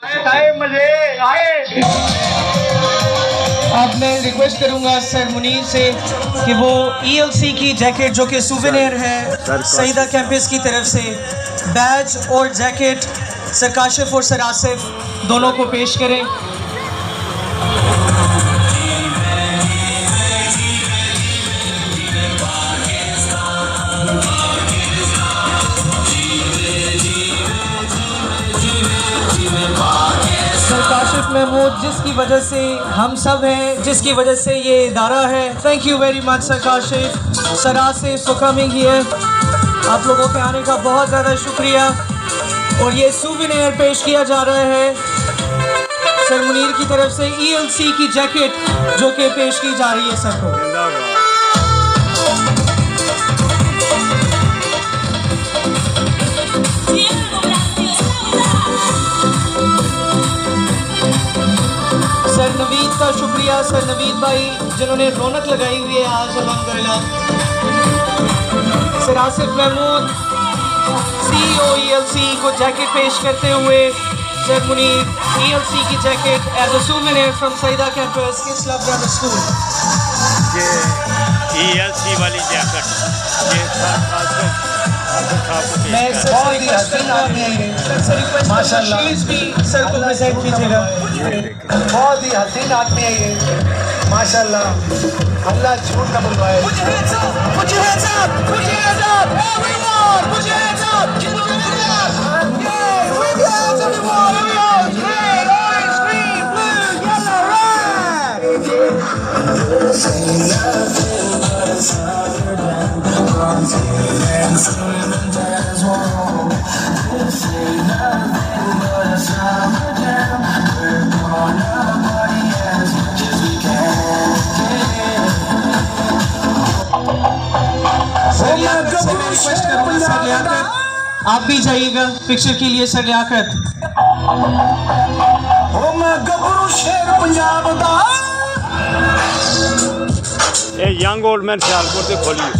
मजे आए। अब मैं रिक्वेस्ट करूंगा सर मुनीर से कि वो ELC की जैकेट जो कि सूवेनियर है सईदा कैंपस की तरफ से, बैज और जैकेट सर काशिफ और सर आसिफ दोनों को पेश करें। काशिफ महमूद, जिसकी वजह से हम सब हैं, जिसकी वजह से ये इदारा है। Thank you very much sir Kashif, sir Asif for coming here. आप लोगों के आने का बहुत ज़्यादा शुक्रिया। और ये सूवेनियर पेश किया जा रहा है सर मुनीर की तरफ से, ELC की जैकेट जो कि पेश की जा रही है सर को। सर नवीद का शुक्रिया, सर नवीद भाई जिन्होंने रौनक लगाई हुई है आज अल्हम्दुलिल्लाह। Sir Asif Mahmood CEO ELC को जैकेट पेश करते हुए सर मुनीर ELC की jacket as a souvenir from Saeeda campus इस्लाम ब्रदर स्कूल। ये ELC वाली जैकेट ये मैं बहुत ही हसीन आदमी है माशाल्लाह, भी सर को प्रेजेंट कीजिएगा। बहुत ही हसीन आदमी है ये माशाल्लाह, अल्लाह झूठ न बुलवाए। रिक्वेस्ट करूंगा सर लियाकत, आप भी जाइएगा पिक्चर के लिए। Sir Liaquat, young old man Sialkot से खोलिए।